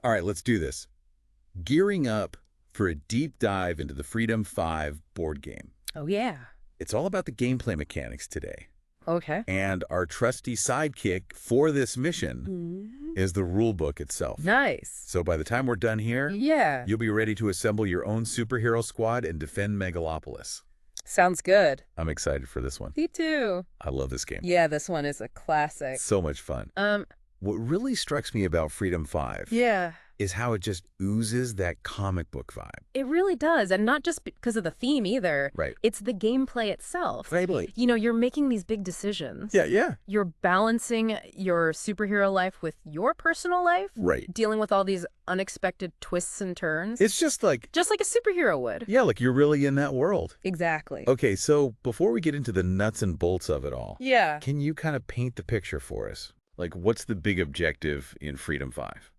All right, let's do this. Gearing up for a deep dive into the Freedom 5 board game. Oh, yeah. It's all about the gameplay mechanics today. Okay. And our trusty sidekick for this mission is the rulebook itself. Nice. So by the time we're done here, Yeah. you'll be ready to assemble your own superhero squad and defend Megalopolis. Sounds good. I'm excited for this one. Me too. I love this game. Yeah, this one is a classic. So much fun. What really strikes me about Freedom 5 Yeah. is how it just oozes that comic book vibe. It really does. And not just because of the theme either. Right. It's the gameplay itself. Right. You know, you're making these big decisions. Yeah. You're balancing your superhero life with your personal life. Right. Dealing with all these unexpected twists and turns. It's just like a superhero would. yeah, like you're really in that world. Exactly. Okay, so before we get into the nuts and bolts of it all, Yeah. can you kind of paint the picture for us? Like, what's the big objective in Freedom 5?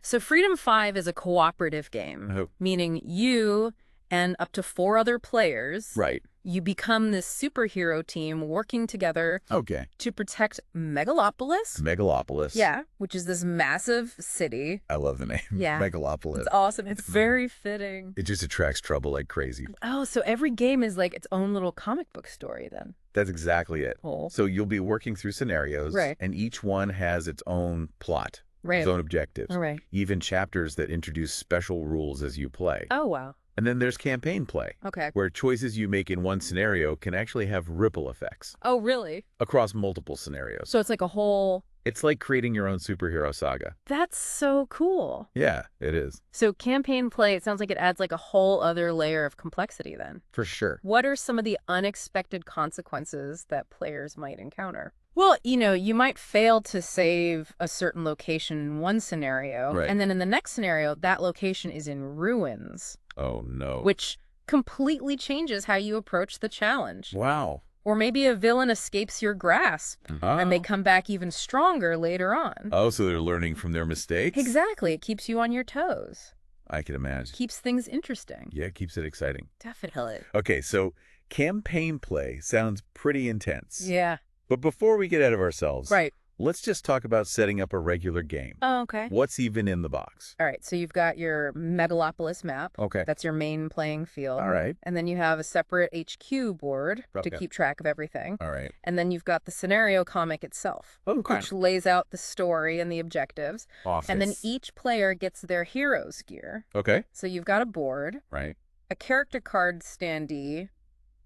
So Freedom 5 is a cooperative game, Oh. meaning you and up to 4 other players, Right. you become this superhero team working together Okay. to protect Megalopolis. Megalopolis. Yeah, which is this massive city. I love the name. Yeah. Megalopolis. It's awesome. It's very fitting. It just attracts trouble like crazy. Oh, so every game is like its own little comic book story then. That's exactly it. Cool. So you'll be working through scenarios, Right. and each one has its own plot, Right. its own objectives, All right. even chapters that introduce special rules as you play. Oh, wow. And then there's campaign play, Okay. where choices you make in one scenario can actually have ripple effects Oh, really? across multiple scenarios. So it's like a whole... It's like creating your own superhero saga. That's so cool. Yeah, it is. So campaign play, it sounds like it adds like a whole other layer of complexity then. For sure. What are some of the unexpected consequences that players might encounter? Well, you know, you might fail to save a certain location in one scenario, Right. and then in the next scenario, that location is in ruins, Oh, no. which completely changes how you approach the challenge. Wow. Or maybe a villain escapes your grasp, and they come back even stronger later on. Oh, so they're learning from their mistakes? Exactly. It keeps you on your toes. I can imagine. Keeps things interesting. Yeah, it keeps it exciting. Definitely. Okay, so campaign play sounds pretty intense. Yeah. But before we get out of ourselves, Right. let's just talk about setting up a regular game. Oh, okay. What's even in the box? All right, so you've got your Megalopolis map. Okay. That's your main playing field. All right. And then you have a separate HQ board to Okay. keep track of everything. All right. And then you've got the scenario comic itself, Okay. which lays out the story and the objectives. Office. And then each player gets their hero's gear. Okay. So you've got a board, Right. a character card standee,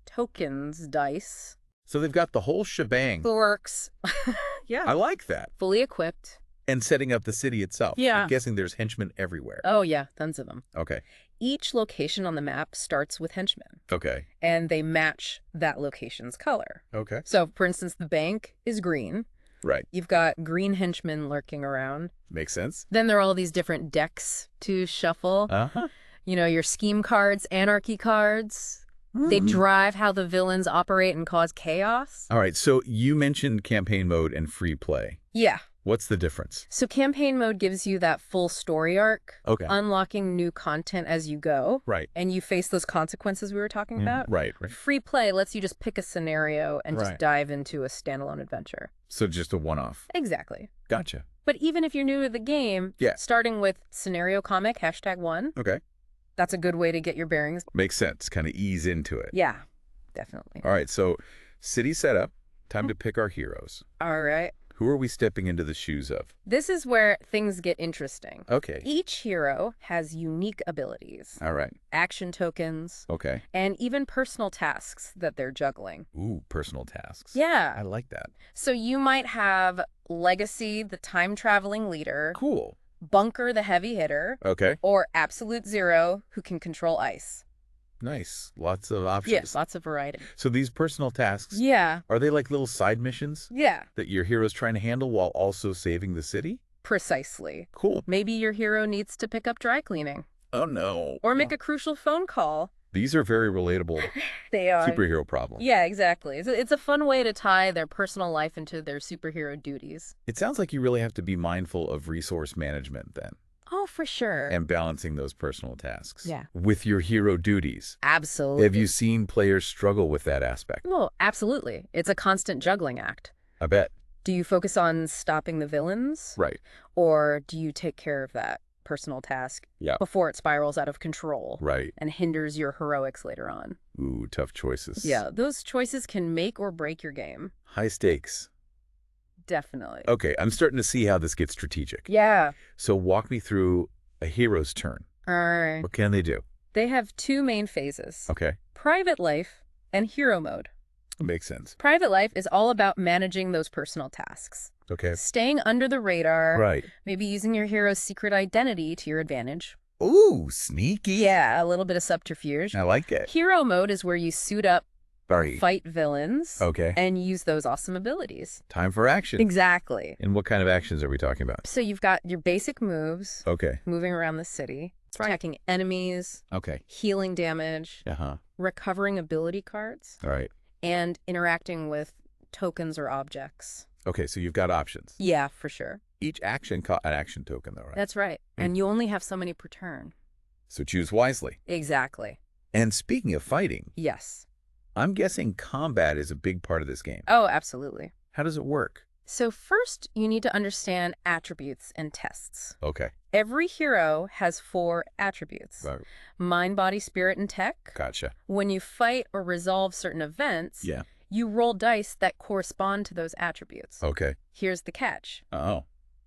tokens, dice, So they've got the whole shebang. the works. Yeah. I like that. Fully equipped. And setting up the city itself. Yeah. I'm guessing there's henchmen everywhere. Oh, yeah, tons of them. Okay. Each location on the map starts with henchmen, Okay. and they match that location's color. Okay. So, for instance, the bank is green. Right. You've got green henchmen lurking around. Makes sense. Then there are all these different decks to shuffle. Uh-huh. You know, your scheme cards, anarchy cards. They drive how the villains operate and cause chaos. All right. So you mentioned campaign mode and free play. Yeah. What's the difference? So campaign mode gives you that full story arc, Okay. unlocking new content as you go. Right. And you face those consequences we were talking about. Right. Free play lets you just pick a scenario and just Right. dive into a standalone adventure. So just a one-off. Exactly. Gotcha. But even if you're new to the game, Yeah. starting with scenario comic, #1, Okay. that's a good way to get your bearings. Makes sense. Kind of ease into it. Yeah, definitely. All right. So city setup. Time to pick our heroes. All right. Who are we stepping into the shoes of? This is where things get interesting. Okay. Each hero has unique abilities, All right. action tokens, Okay. and even personal tasks that they're juggling. Ooh, personal tasks. Yeah. I like that. So you might have Legacy, the time-traveling leader, Cool. Bunker, the heavy hitter, Okay. or Absolute Zero, who can control ice. Nice. Lots of options. Yes, lots of variety. So these personal tasks, Yeah. are they like little side missions Yeah, that your hero's trying to handle while also saving the city? precisely. Cool. Maybe your hero needs to pick up dry cleaning Oh, no. or make a crucial phone call. These are very relatable They are. superhero problems. Yeah, exactly. It's a fun way to tie their personal life into their superhero duties. It sounds like you really have to be mindful of resource management then, Oh, for sure. and balancing those personal tasks Yeah. with your hero duties. Absolutely. Have you seen players struggle with that aspect? Well, absolutely. It's a constant juggling act. I bet. Do you focus on stopping the villains? Right. Or do you take care of that personal task Yeah. before it spirals out of control Right. and hinders your heroics later on. Ooh, tough choices. Yeah, those choices can make or break your game. High stakes. Definitely. Okay, I'm starting to see how this gets strategic. Yeah. So walk me through a hero's turn. All right. What can they do? They have two main phases. Okay, Private life and hero mode. makes sense. Private life is all about managing those personal tasks. Okay. Staying under the radar. Right. Maybe using your hero's secret identity to your advantage. Ooh, sneaky. Yeah, a little bit of subterfuge. I like it. Hero mode is where you suit up, Sorry. fight villains, Okay. and use those awesome abilities. Time for action. Exactly. And what kind of actions are we talking about? So you've got your basic moves, Okay. moving around the city, attacking enemies, Okay. healing damage, Uh-huh. recovering ability cards, All right. and interacting with tokens or objects. Okay, so you've got options. Yeah, for sure. Each action an action token, though, right? That's right. And you only have so many per turn. So choose wisely. Exactly. And speaking of fighting, Yes. I'm guessing combat is a big part of this game. Oh, absolutely. How does it work? So first, you need to understand attributes and tests. Okay. Every hero has 4 attributes. Right. Mind, body, spirit, and tech. Gotcha. When you fight or resolve certain events, Yeah. you roll dice that correspond to those attributes. Okay. Here's the catch. Oh.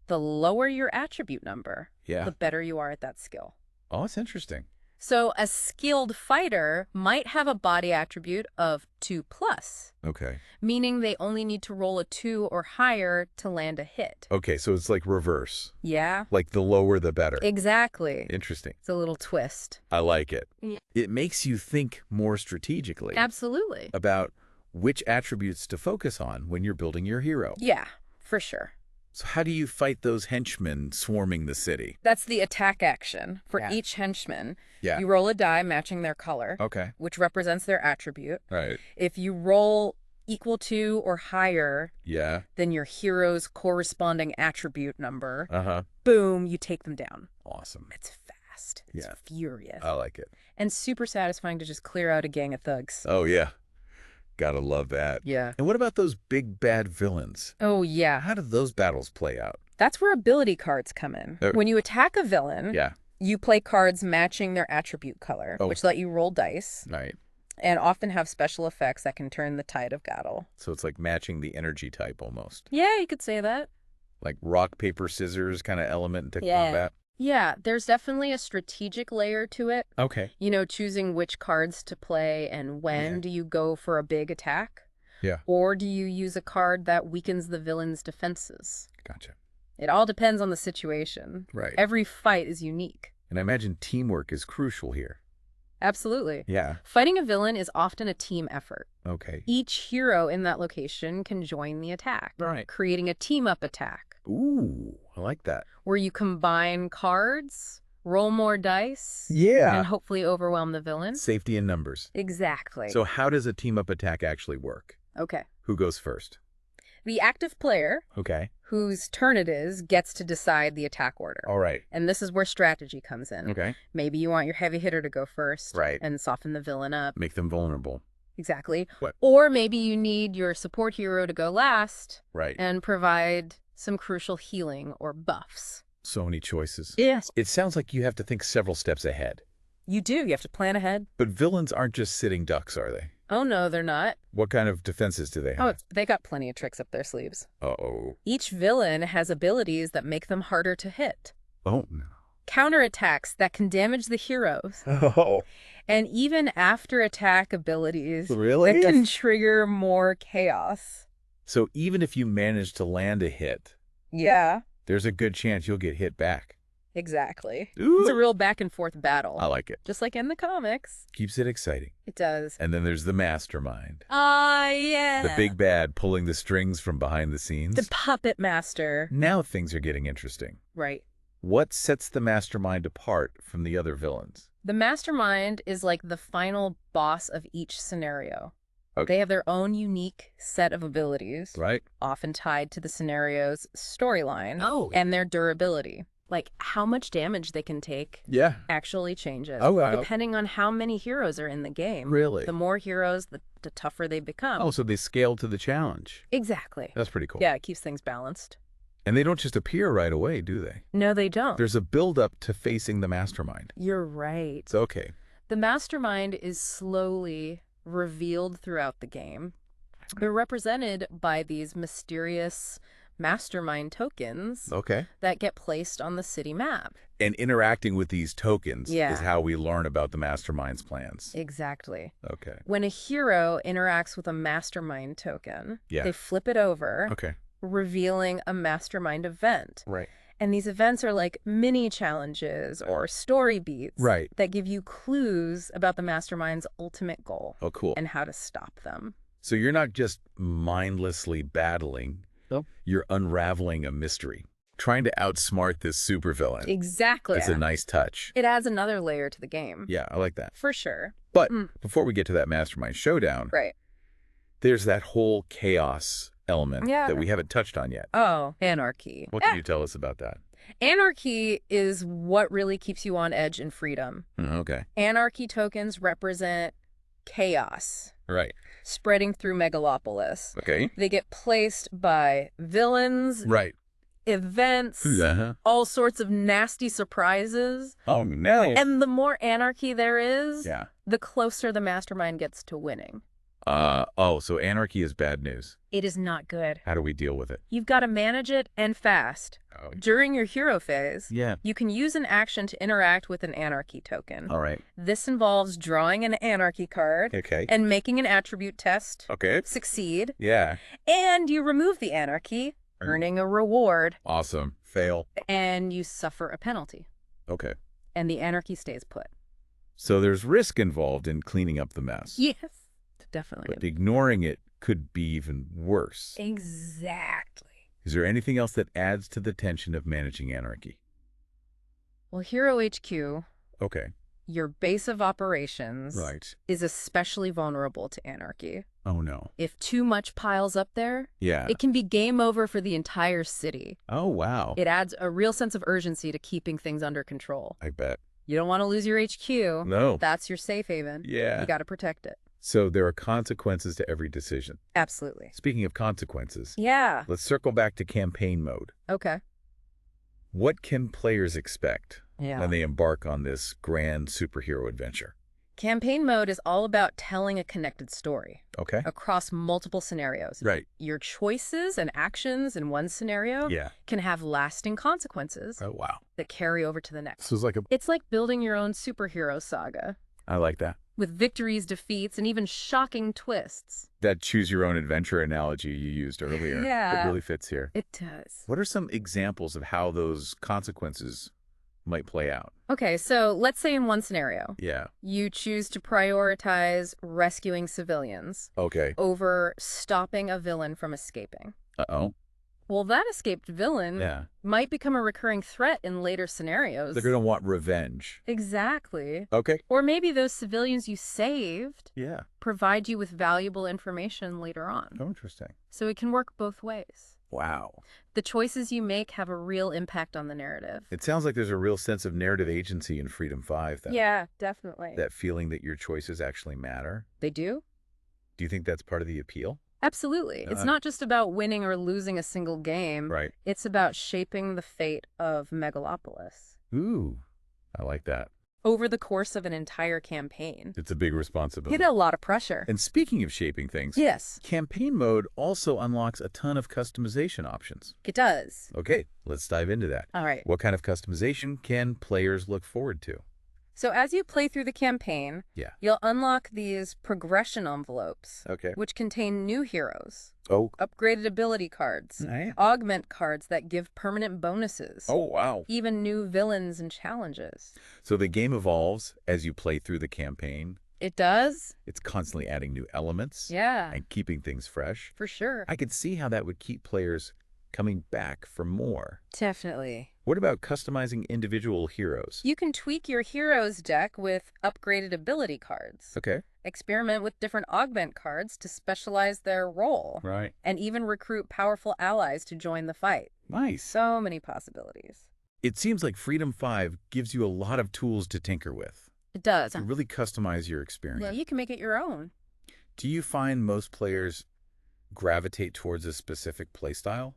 The lower your attribute number, Yeah. the better you are at that skill. Oh, that's interesting. So a skilled fighter might have a body attribute of 2+, Okay. meaning they only need to roll a 2 or higher to land a hit. Okay, so it's like reverse. Yeah, Like the lower the better. exactly. Interesting. It's a little twist. I like it. Yeah. It makes you think more strategically Absolutely. about which attributes to focus on when you're building your hero. Yeah, for sure. So how do you fight those henchmen swarming the city? That's the attack action. For Yeah. each henchman, Yeah. you roll a die matching their color, Okay. which represents their attribute. Right. If you roll equal to or higher Yeah. than your hero's corresponding attribute number, Uh-huh. boom, you take them down. Awesome. It's fast. It's Yeah. furious. I like it. And super satisfying to just clear out a gang of thugs. Oh, yeah. Gotta love that. Yeah. And what about those big bad villains? Oh, yeah. How do those battles play out? That's where ability cards come in. When you attack a villain, Yeah. you play cards matching their attribute color, Oh. which let you roll dice Right. and often have special effects that can turn the tide of battle. So it's like matching the energy type almost. Yeah, you could say that. Like rock, paper, scissors kind of element into Yeah. combat. Yeah, there's definitely a strategic layer to it. Okay. You know, choosing which cards to play and when Yeah. do you go for a big attack? Yeah. Or do you use a card that weakens the villain's defenses? Gotcha. It all depends on the situation. Right. Every fight is unique. And I imagine teamwork is crucial here. Absolutely. Yeah. Fighting a villain is often a team effort. Okay. Each hero in that location can join the attack, Right. creating a team-up attack Ooh, I like that. where you combine cards, roll more dice, Yeah. and hopefully overwhelm the villain. Safety in numbers. Exactly. So how does a team-up attack actually work? Okay. Who goes first? The active player, Okay. whose turn it is, gets to decide the attack order. All right. And this is where strategy comes in. Okay. Maybe you want your heavy hitter to go first. Right. And soften the villain up. Make them vulnerable. Exactly. What? Or maybe you need your support hero to go last Right. and provide some crucial healing or buffs. So many choices. Yes. It sounds like you have to think several steps ahead. You do. You have to plan ahead. But villains aren't just sitting ducks, are they? Oh, no, they're not. What kind of defenses do they Oh, have? they got plenty of tricks up their sleeves. Uh-oh. Each villain has abilities that make them harder to hit. Oh, no. Counterattacks that can damage the heroes. Oh. And even after-attack abilities Really? that can trigger more chaos. So even if you manage to land a hit, Yeah, there's a good chance you'll get hit back. exactly. Ooh. It's a real back-and-forth battle. I like it. Just like in the comics. Keeps it exciting. It does. And then there's the mastermind. Ah, yeah. The big bad pulling the strings from behind the scenes. The puppet master. Now things are getting interesting. Right. What sets the mastermind apart from the other villains? The mastermind is like the final boss of each scenario. Okay. They have their own unique set of abilities, Right? often tied to the scenario's storyline Oh. and their durability. Like how much damage they can take Yeah. actually changes, Oh, wow. depending on how many heroes are in the game. Really? The more heroes, the tougher they become. Oh, so they scale to the challenge. Exactly. That's pretty cool. Yeah, it keeps things balanced. And they don't just appear right away, do they? No, they don't. There's a build-up to facing the mastermind. You're right. It's okay. The mastermind is slowly revealed throughout the game. They're represented by these mysterious mastermind tokens Okay. that get placed on the city map. And interacting with these tokens Yeah. is how we learn about the mastermind's plans. Exactly. Okay. When a hero interacts with a mastermind token, Yeah. they flip it over, Okay. revealing a mastermind event. Right. And these events are like mini challenges or story beats Right. that give you clues about the mastermind's ultimate goal Oh, cool. and how to stop them. So you're not just mindlessly battling. Nope. You're unraveling a mystery, trying to outsmart this supervillain. Exactly. It's a nice touch. It adds another layer to the game. Yeah, I like that. For sure. But before we get to that mastermind showdown, Right. there's that whole chaos element Yeah. that we haven't touched on yet. Oh, anarchy. What can you tell us about that? Anarchy is what really keeps you on edge in Freedom. Okay. Anarchy tokens represent chaos Right. spreading through Megalopolis. Okay. They get placed by villains, Right. events, Uh-huh. all sorts of nasty surprises. Oh, no. And the more anarchy there is, Yeah. the closer the mastermind gets to winning. So anarchy is bad news. It is not good. How do we deal with it? You've got to manage it and fast. Oh, During your hero phase, yeah. you can use an action to interact with an anarchy token. All right. This involves drawing an anarchy card Okay. and making an attribute test Okay. succeed, Yeah. and you remove the anarchy, earning a reward, Awesome. Fail. and you suffer a penalty, Okay. and the anarchy stays put. So there's risk involved in cleaning up the mess. Yes, definitely. But ignoring it could be even worse. Exactly. Is there anything else that adds to the tension of managing anarchy? Well, Hero HQ, Okay. your base of operations, Right. is especially vulnerable to anarchy. Oh, no. If too much piles up there, Yeah. it can be game over for the entire city. Oh, wow. It adds a real sense of urgency to keeping things under control. I bet. You don't want to lose your HQ. No. That's your safe haven. Yeah. You got to protect it. So there are consequences to every decision. Absolutely. Speaking of consequences, Yeah. let's circle back to campaign mode. Okay. What can players expect Yeah. when they embark on this grand superhero adventure? Campaign mode is all about telling a connected story Okay. across multiple scenarios. Right. Your choices and actions in one scenario Yeah. can have lasting consequences Oh, wow. that carry over to the next. So it's like It's like building your own superhero saga I like that. with victories, defeats, and even shocking twists. That choose your own adventure analogy you used earlier. Yeah. It really fits here. It does. What are some examples of how those consequences might play out? Okay, so let's say in one scenario, Yeah. you choose to prioritize rescuing civilians Okay. over stopping a villain from escaping. Uh-oh. Well, that escaped villain Yeah. might become a recurring threat in later scenarios. They're going to want revenge. Exactly. Okay. Or maybe those civilians you saved Yeah. provide you with valuable information later on. Oh, interesting. So it can work both ways. Wow. The choices you make have a real impact on the narrative. It sounds like there's a real sense of narrative agency in Freedom 5 then. Yeah, definitely. That feeling that your choices actually matter. They do? Do you think that's part of the appeal? Absolutely. It's not just about winning or losing a single game. Right. It's about shaping the fate of Megalopolis Ooh, I like that. over the course of an entire campaign. It's a big responsibility. Hit a lot of pressure. And speaking of shaping things, Yes, campaign mode also unlocks a ton of customization options. it does. Okay, let's dive into that. All right. What kind of customization can players look forward to? So as you play through the campaign, Yeah. you'll unlock these progression envelopes, Okay. which contain new heroes, Oh. upgraded ability cards, Yeah. augment cards that give permanent bonuses, Oh, wow. even new villains and challenges. So the game evolves as you play through the campaign. It does? It's constantly adding new elements Yeah, and keeping things fresh. for sure. I could see how that would keep players coming back for more. Definitely. What about customizing individual heroes? You can tweak your heroes deck with upgraded ability cards. Okay. Experiment with different augment cards to specialize their role. Right. And even recruit powerful allies to join the fight. Nice. So many possibilities. It seems like Freedom 5 gives you a lot of tools to tinker with. It does. To really customize your experience. Well, you can make it your own. Do you find most players gravitate towards a specific playstyle?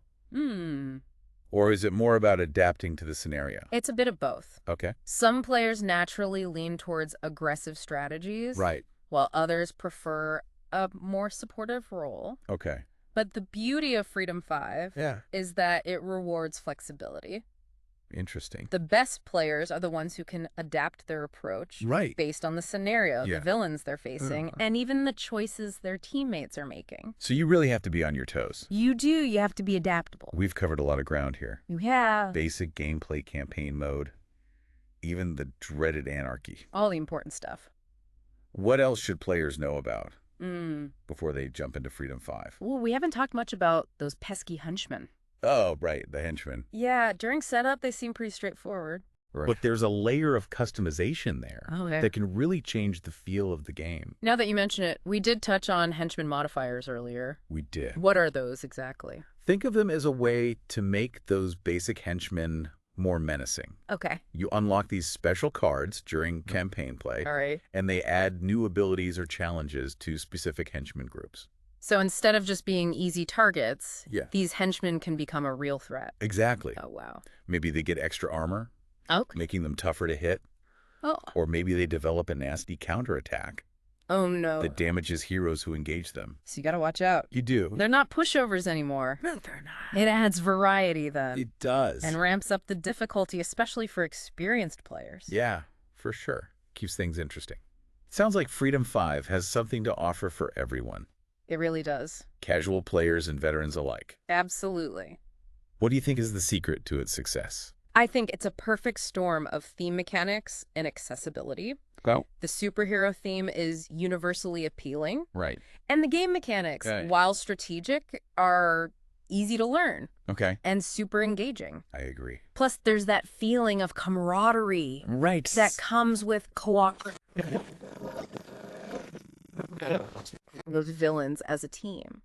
Or is it more about adapting to the scenario? It's a bit of both. Okay. Some players naturally lean towards aggressive strategies, Right. while others prefer a more supportive role. Okay. But the beauty of Freedom 5 Yeah. is that it rewards flexibility. Interesting. The best players are the ones who can adapt their approach Right. based on the scenario, Yeah. the villains they're facing, and even the choices their teammates are making. So you really have to be on your toes. You do. You have to be adaptable. We've covered a lot of ground here. You have Basic gameplay campaign mode, even the dreaded anarchy. all the important stuff. What else should players know about Mm. before they jump into Freedom 5? Well, we haven't talked much about those pesky henchmen. Oh, right, the henchmen. Yeah, during setup, they seem pretty straightforward. Right. But there's a layer of customization there Okay. that can really change the feel of the game. Now that you mention it, we did touch on henchman modifiers earlier. We did. What are those exactly? Think of them as a way to make those basic henchmen more menacing. Okay. You unlock these special cards during campaign play, All right. and they add new abilities or challenges to specific henchman groups. So instead of just being easy targets, Yeah. these henchmen can become a real threat. Exactly. Oh, wow. Maybe they get extra armor, Okay. making them tougher to hit, Oh. or maybe they develop a nasty counterattack Oh, no. that damages heroes who engage them. So you got to watch out. You do. They're not pushovers anymore. No, they're not. It adds variety then. It does. And ramps up the difficulty, especially for experienced players. Yeah, for sure. Keeps things interesting. Sounds like Freedom 5 has something to offer for everyone. It really does. Casual players and veterans alike. Absolutely. What do you think is the secret to its success? I think it's a perfect storm of theme mechanics and accessibility. Oh, The superhero theme is universally appealing, right. and the game mechanics, Okay. while strategic, are easy to learn Okay. and super engaging. I agree. Plus, there's that feeling of camaraderie Right. that comes with cooperative those villains as a team.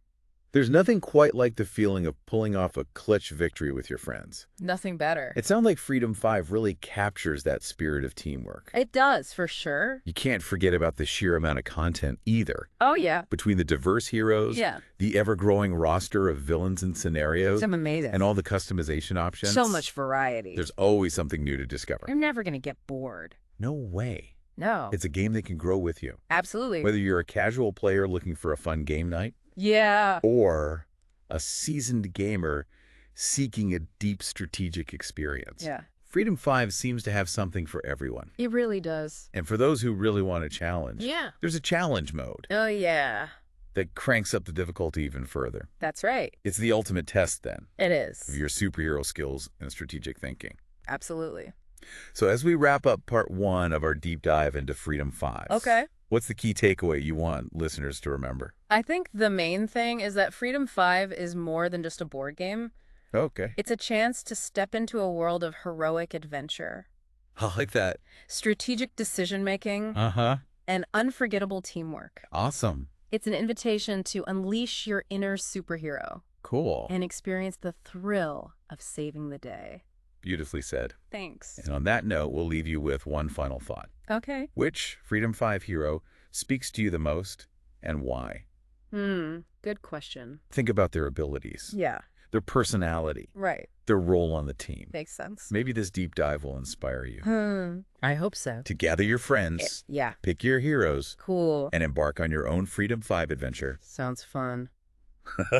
There's nothing quite like the feeling of pulling off a clutch victory with your friends. Nothing better. It sounds like Freedom 5 really captures that spirit of teamwork. It does, for sure. You can't forget about the sheer amount of content either. Oh, yeah. Between the diverse heroes, Yeah. the ever-growing roster of villains and scenarios, It's amazing. and all the customization options. So much variety. There's always something new to discover. You're never going to get bored. No way. No. It's a game that can grow with you. Absolutely. Whether you're a casual player looking for a fun game night, Yeah. or a seasoned gamer seeking a deep strategic experience. Yeah. Freedom 5 seems to have something for everyone. It really does. And for those who really want a challenge, Yeah. there's a challenge mode Oh, yeah. that cranks up the difficulty even further. That's right. It's the ultimate test, then, It of is. your superhero skills and strategic thinking. Absolutely. So as we wrap up part 1 of our deep dive into Freedom 5, Okay. what's the key takeaway you want listeners to remember? I think the main thing is that Freedom 5 is more than just a board game. Okay. It's a chance to step into a world of heroic adventure, I like that. strategic decision-making, Uh-huh. and unforgettable teamwork. Awesome. It's an invitation to unleash your inner superhero Cool. and experience the thrill of saving the day. Beautifully said. Thanks. And on that note, we'll leave you with one final thought. Okay. Which Freedom 5 hero speaks to you the most and why? Good question. Think about their abilities, Yeah. their personality, Right. their role on the team. Makes sense. Maybe this deep dive will inspire you I hope so. to gather your friends, Yeah. pick your heroes, Cool. and embark on your own Freedom 5 adventure. Sounds fun.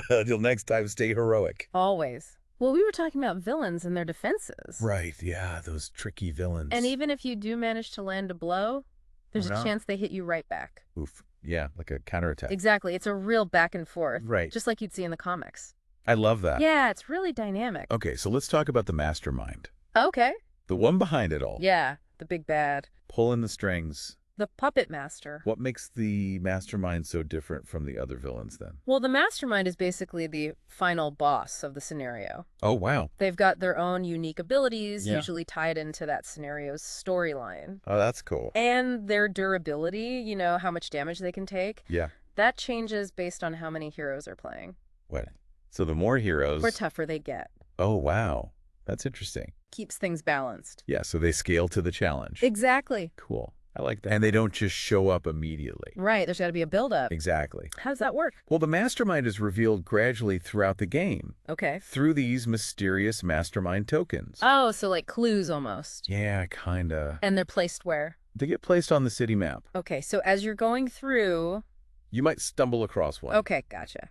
Until next time, stay heroic. Always. Well, we were talking about villains and their defenses. Right, yeah, those tricky villains. And even if you do manage to land a blow, there's Oh, no? a chance they hit you right back. Oof. Yeah, like a counterattack. Exactly. It's a real back and forth. Right. Just like you'd see in the comics. I love that. Yeah, it's really dynamic. Okay, so let's talk about the mastermind. Okay. The one behind it all. Yeah, the big bad. Pulling the strings. The puppet master. What makes the mastermind so different from the other villains then? Well, the mastermind is basically the final boss of the scenario. Oh, wow. They've got their own unique abilities, Yeah. usually tied into that scenario's storyline. Oh, that's cool. And their durability, you know, how much damage they can take, Yeah. that changes based on how many heroes are playing. What? So the more heroes... Or tougher they get. Oh, wow. That's interesting. Keeps things balanced. Yeah, so they scale to the challenge. Exactly. Cool. I like that. And they don't just show up immediately. Right, there's got to be a build-up. Exactly. How does that work? Well, the mastermind is revealed gradually throughout the game Okay. through these mysterious mastermind tokens. Oh, so like clues almost. Yeah, kinda. And they're placed where? They get placed on the city map. Okay, so as you're going through... You might stumble across one. Okay, gotcha.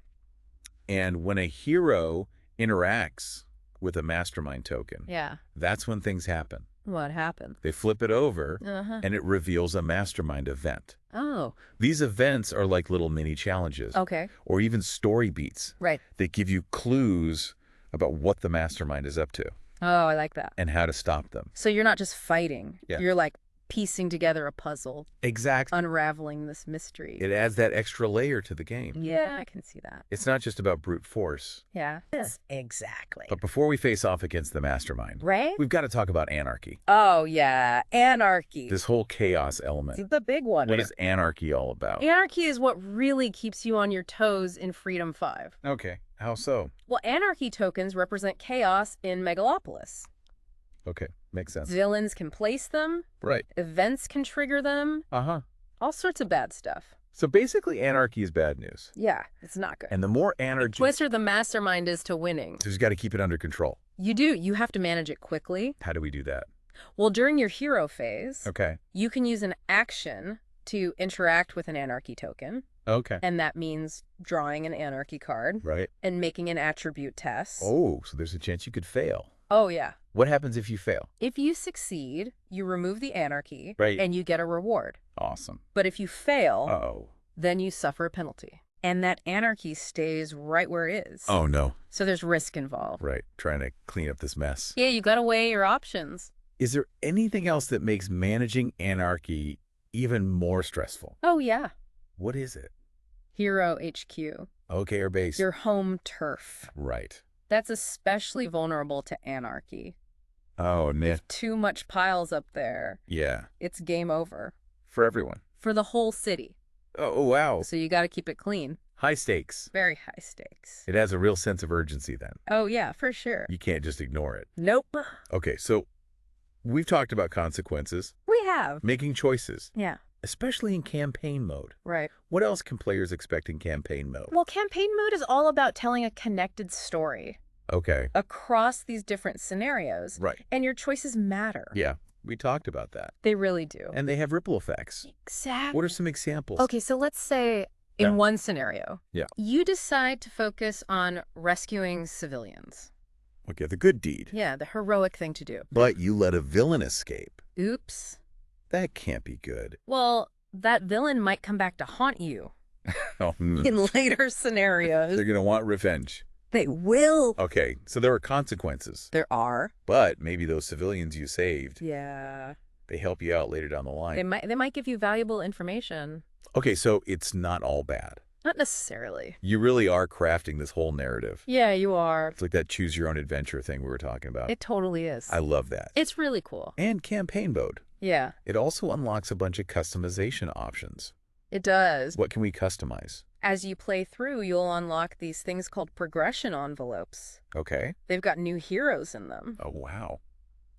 And when a hero interacts with a mastermind token, Yeah. that's when things happen. What happened? They flip it over, Uh-huh. and it reveals a mastermind event. Oh, These events are like little mini challenges, okay. or even story beats Right. that give you clues about what the mastermind is up to Oh, I like that. and how to stop them. So you're not just fighting. Yeah. You're like piecing together a puzzle, Exactly. unraveling this mystery. It adds that extra layer to the game. Yeah, I can see that. It's not just about brute force. Yeah. Exactly. But before we face off against the mastermind, Right? we've got to talk about anarchy. Oh, yeah. Anarchy. This whole chaos element. It's the big one. What is anarchy all about? Anarchy is what really keeps you on your toes in Freedom 5. Okay, how so? Well, anarchy tokens represent chaos in Megalopolis. Okay, makes sense. Villains can place them, Right. events can trigger them, Uh-huh. all sorts of bad stuff. So basically anarchy is bad news. Yeah, it's not good. And the more The anarchy, closer the mastermind is to winning. so you got to keep it under control. You do. You have to manage it quickly. How do we do that? Well, during your hero phase, Okay. you can use an action to interact with an anarchy token. Okay. And that means drawing an anarchy card Right. and making an attribute test. Oh, so there's a chance you could fail. Oh, yeah. What happens if you fail? If you succeed, you remove the anarchy Right. and you get a reward. Awesome. But if you fail, Uh-oh. then you suffer a penalty. And that anarchy stays right where it is. Oh, no. So there's risk involved. Right. Trying to clean up this mess. Yeah, you got to weigh your options. Is there anything else that makes managing anarchy even more stressful? Oh, yeah. What is it? Hero HQ, Okay, or base. your home turf. Right. That's especially vulnerable to anarchy. Oh, man. Too much piles up there. Yeah. It's game over For everyone. for the whole city. Oh, wow. So you got to keep it clean. High stakes. Very high stakes. It has a real sense of urgency then. Oh, yeah, for sure. You can't just ignore it. Nope. Okay, so we've talked about consequences, We have. making choices, Yeah, especially in campaign mode. right. What else can players expect in campaign mode? Well, campaign mode is all about telling a connected story Okay, across these different scenarios. right. And your choices matter. Yeah, we talked about that. They really do. And they have ripple effects. Exactly. What are some examples? Okay, so let's say in Yeah. one scenario, Yeah. you decide to focus on rescuing civilians. Okay, the good deed. Yeah, the heroic thing to do. But you let a villain escape. Oops. That can't be good. Well, that villain might come back to haunt you Oh, in later scenarios. they're going to want revenge. They will. Okay, so there are consequences. There are. But maybe those civilians you saved, Yeah. they help you out later down the line. They might give you valuable information. Okay, so it's not all bad. Not necessarily. You really are crafting this whole narrative. Yeah, you are. It's like that choose your own adventure thing we were talking about. It totally is. I love that. It's really cool. And campaign mode. Yeah, It also unlocks a bunch of customization options. it does. What can we customize? As you play through, you'll unlock these things called progression envelopes. Okay. They've got new heroes in them. Oh, wow.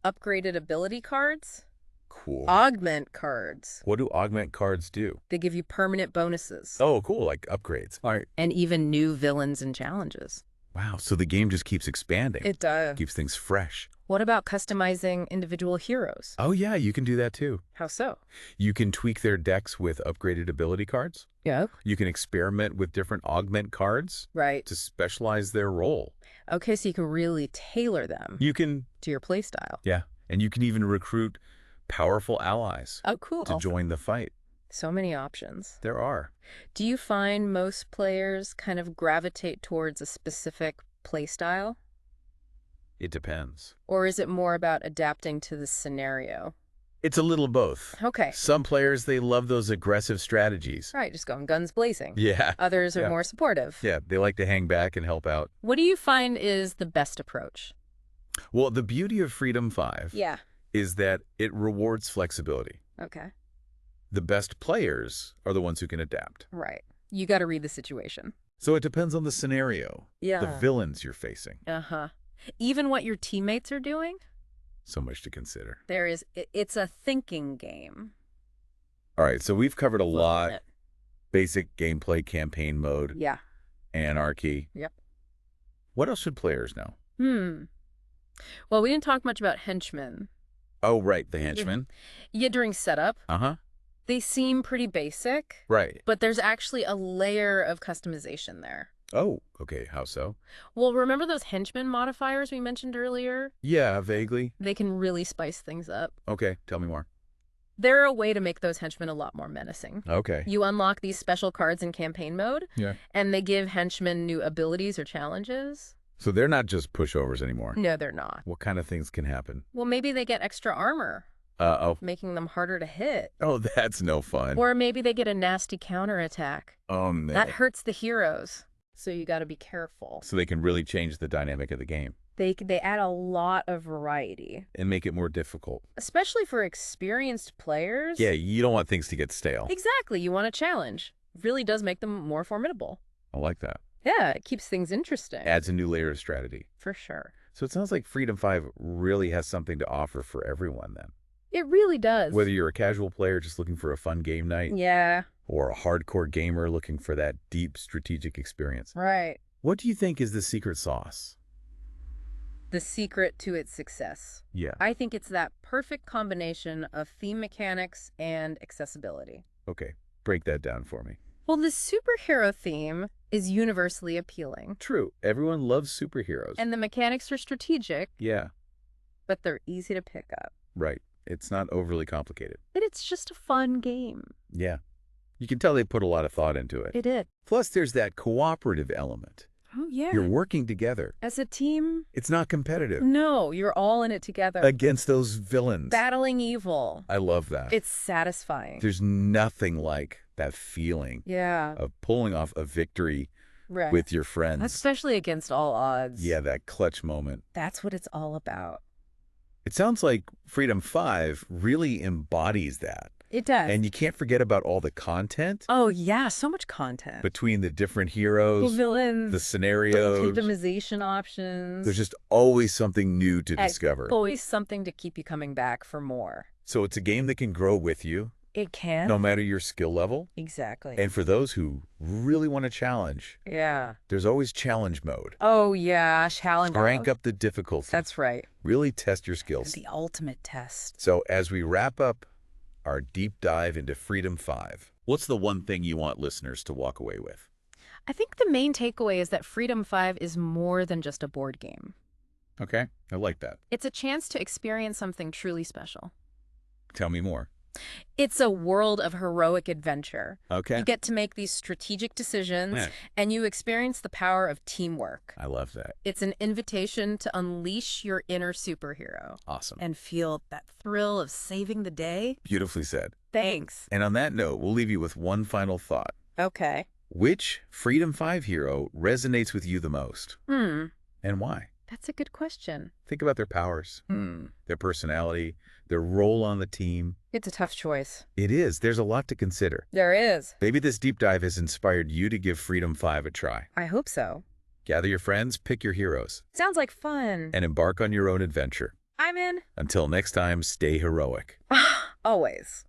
Upgraded ability cards. Cool. Augment cards. What do augment cards do? They give you permanent bonuses. Oh, cool. Like upgrades. All right. And even new villains and challenges. Wow. So the game just keeps expanding. It does. Keeps things fresh. What about customizing individual heroes? Oh, yeah. You can do that too. How so? You can tweak their decks with upgraded ability cards. Yeah. You can experiment with different augment cards Right. to specialize their role. Okay, so you can really tailor them You can, to your playstyle. yeah. And you can even recruit powerful allies Oh, cool. to join the fight. So many options. There are. Do you find most players kind of gravitate towards a specific playstyle? It depends. Or is it more about adapting to the scenario? It's a little both. Okay. Some players, they love those aggressive strategies. Right, just going guns blazing. Yeah. Others are Yeah. more supportive. Yeah, they like to hang back and help out. What do you find is the best approach? Well, the beauty of Freedom 5 Yeah. is that it rewards flexibility. Okay. The best players are the ones who can adapt. Right. You got to read the situation. So it depends on the scenario, Yeah. the villains you're facing. Uh-huh. Even what your teammates are doing, So much to consider. it's a thinking game. All right, so we've covered a Little lot. bit. Basic gameplay, campaign mode, Yeah. anarchy. Yep. What else should players know? Well, we didn't talk much about henchmen. Oh, right, the Yeah. henchman. Yeah, during setup, Uh-huh. they seem pretty basic, Right. but there's actually a layer of customization there. Oh, okay, how so? Well, remember those henchman modifiers we mentioned earlier? Yeah, vaguely. They can really spice things up. Okay, tell me more. They're a way to make those henchmen a lot more menacing. Okay. You unlock these special cards in campaign mode, Yeah. and they give henchmen new abilities or challenges. So they're not just pushovers anymore. No, they're not. What kind of things can happen? Well, maybe they get extra armor, Uh-oh. making them harder to hit. Oh, that's no fun. Or maybe they get a nasty counterattack. Oh, man. That hurts the heroes, so you got to be careful. So they can really change the dynamic of the game They add a lot of variety, and make it more difficult. especially for experienced players. Yeah, you don't want things to get stale. Exactly. You want a challenge. Really does make them more formidable. I like that. Yeah, it keeps things interesting. Adds a new layer of strategy. For sure. So it sounds like Freedom 5 really has something to offer for everyone then. It really does. Whether you're a casual player just looking for a fun game night Yeah, or a hardcore gamer looking for that deep strategic experience. right. What do you think is the secret sauce? The secret to its success. Yeah. I think it's that perfect combination of theme mechanics and accessibility. Okay. Break that down for me. Well, the superhero theme is universally appealing. True. Everyone loves superheroes. And the mechanics are strategic, Yeah. but they're easy to pick up. Right. It's not overly complicated. And it's just a fun game. Yeah. You can tell they put a lot of thought into it. It did. Plus, there's that cooperative element. Oh, yeah. You're working together. As a team, It's not competitive. no, you're all in it together. Against those villains. Battling evil. I love that. It's satisfying. There's nothing like that feeling Yeah. of pulling off a victory Right. with your friends. Especially against all odds. Yeah, that clutch moment. That's what it's all about. It sounds like Freedom 5 really embodies that. It does. And you can't forget about all the content Oh, yeah, so much content. between the different The heroes, villains, the the scenarios. customization options. There's just always something new to And discover. always something to keep you coming back for more. So it's a game that can grow with you, It can. no matter your skill level. Exactly. And for those who really want a challenge, Yeah. there's always challenge mode. Oh, yeah, challenge. Crank up the difficulty. That's right. Really test your skills. The ultimate test. So as we wrap up our deep dive into Freedom 5, what's the one thing you want listeners to walk away with? I think the main takeaway is that Freedom 5 is more than just a board game. Okay, I like that. It's a chance to experience something truly special. Tell me more. It's a world of heroic adventure. Okay. You get to make these strategic decisions, Yeah. and you experience the power of teamwork. I love that. It's an invitation to unleash your inner superhero Awesome. and feel that thrill of saving the day. Beautifully said. Thanks. And on that note, we'll leave you with one final thought. Okay. Which Freedom 5 hero resonates with you the most? And why? That's a good question. Think about their powers, their personality, their role on the team. It's a tough choice. It is. There's a lot to consider. There is. Maybe this deep dive has inspired you to give Freedom 5 a try. I hope so. Gather your friends, pick your heroes, Sounds like fun. and embark on your own adventure. I'm in. Until next time, stay heroic. Always.